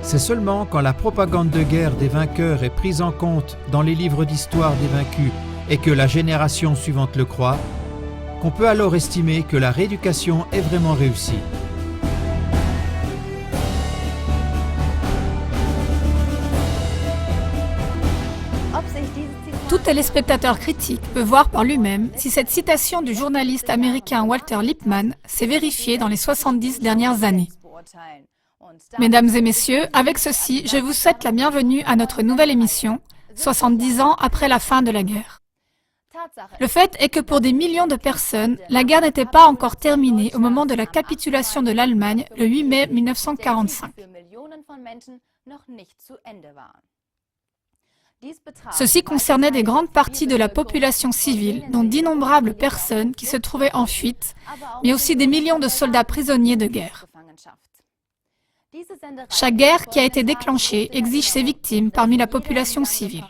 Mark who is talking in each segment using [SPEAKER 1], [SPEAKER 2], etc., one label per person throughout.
[SPEAKER 1] C'est seulement quand la propagande de guerre des vainqueurs est prise en compte dans les livres d'histoire des vaincus et que la génération suivante le croit, qu'on peut alors estimer que la rééducation est vraiment réussie.
[SPEAKER 2] Tout téléspectateur critique peut voir par lui-même si cette citation du journaliste américain Walter Lippmann s'est vérifiée dans les 70 dernières années. Mesdames et messieurs, avec ceci, je vous souhaite la bienvenue à notre nouvelle émission, 70 ans après la fin de la guerre. Le fait est que pour des millions de personnes, la guerre n'était pas encore terminée au moment de la capitulation de l'Allemagne le 8 mai 1945. Ceci concernait des grandes parties de la population civile, dont d'innombrables personnes qui se trouvaient en fuite, mais aussi des millions de soldats prisonniers de guerre. Chaque guerre qui a été déclenchée exige ses victimes parmi la population civile.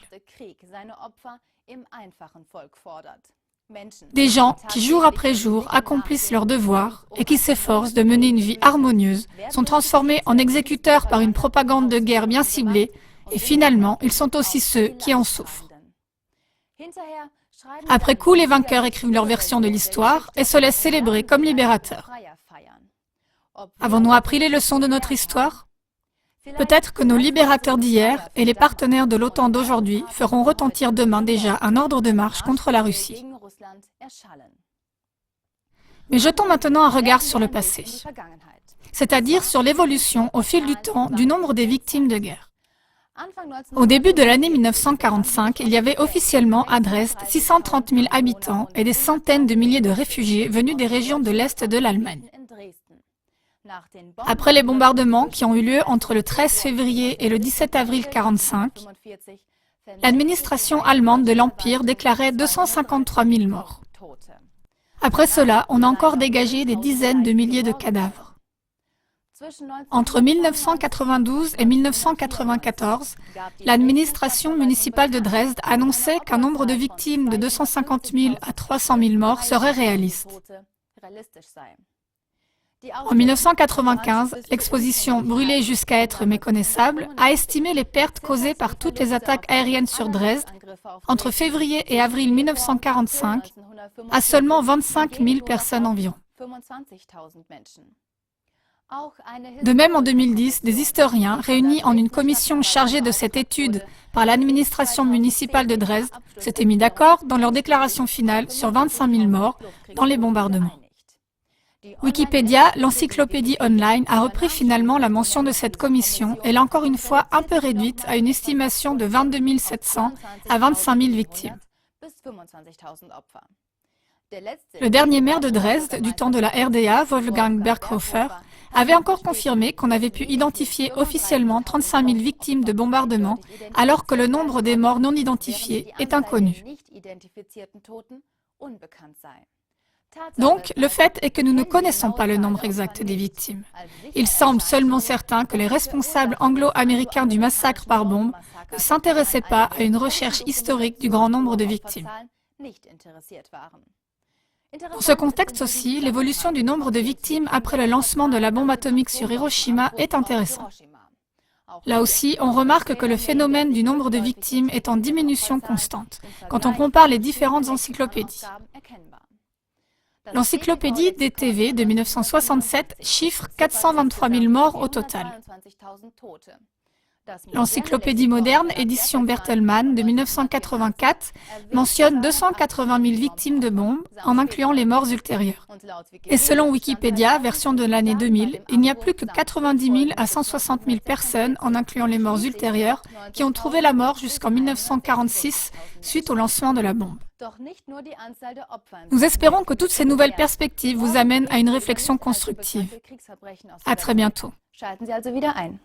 [SPEAKER 2] Des gens qui, jour après jour, accomplissent leurs devoirs et qui s'efforcent de mener une vie harmonieuse sont transformés en exécuteurs par une propagande de guerre bien ciblée. Et finalement, ils sont aussi ceux qui en souffrent. Après coup, les vainqueurs écrivent leur version de l'histoire et se laissent célébrer comme libérateurs. Avons-nous appris les leçons de notre histoire? Peut-être que nos libérateurs d'hier et les partenaires de l'OTAN d'aujourd'hui feront retentir demain déjà un ordre de marche contre la Russie. Mais jetons maintenant un regard sur le passé, c'est-à-dire sur l'évolution au fil du temps du nombre des victimes de guerre. Au début de l'année 1945, il y avait officiellement à Dresde 630 000 habitants et des centaines de milliers de réfugiés venus des régions de l'Est de l'Allemagne. Après les bombardements qui ont eu lieu entre le 13 février et le 17 avril 1945, l'administration allemande de l'Empire déclarait 253 000 morts. Après cela, on a encore dégagé des dizaines de milliers de cadavres. Entre 1992 et 1994, l'administration municipale de Dresde annonçait qu'un nombre de victimes de 250 000 à 300 000 morts serait réaliste. En 1995, l'exposition Brûlée jusqu'à être méconnaissable a estimé les pertes causées par toutes les attaques aériennes sur Dresde entre février et avril 1945 à seulement 25 000 personnes environ. De même, en 2010, des historiens réunis en une commission chargée de cette étude par l'administration municipale de Dresde s'étaient mis d'accord dans leur déclaration finale sur 25 000 morts dans les bombardements. Wikipédia, l'encyclopédie online, a repris finalement la mention de cette commission et l'a encore une fois un peu réduite à une estimation de 22 700 à 25 000 victimes. Le dernier maire de Dresde, du temps de la RDA, Wolfgang Berghofer, avait encore confirmé qu'on avait pu identifier officiellement 35 000 victimes de bombardements, alors que le nombre des morts non identifiés est inconnu. Donc, le fait est que nous ne connaissons pas le nombre exact des victimes. Il semble seulement certain que les responsables anglo-américains du massacre par bombe ne s'intéressaient pas à une recherche historique du grand nombre de victimes. Dans ce contexte aussi, l'évolution du nombre de victimes après le lancement de la bombe atomique sur Hiroshima est intéressante. Là aussi, on remarque que le phénomène du nombre de victimes est en diminution constante quand on compare les différentes encyclopédies. L'encyclopédie DTV de 1967 chiffre 423 000 morts au total. L'encyclopédie moderne, édition Bertelsmann de 1984, mentionne 280 000 victimes de bombes, en incluant les morts ultérieures. Et selon Wikipédia, version de l'année 2000, il n'y a plus que 90 000 à 160 000 personnes, en incluant les morts ultérieures, qui ont trouvé la mort jusqu'en 1946, suite au lancement de la bombe. Nous espérons que toutes ces nouvelles perspectives vous amènent à une réflexion constructive. À très bientôt.
[SPEAKER 3] Schalten Sie also wieder ein.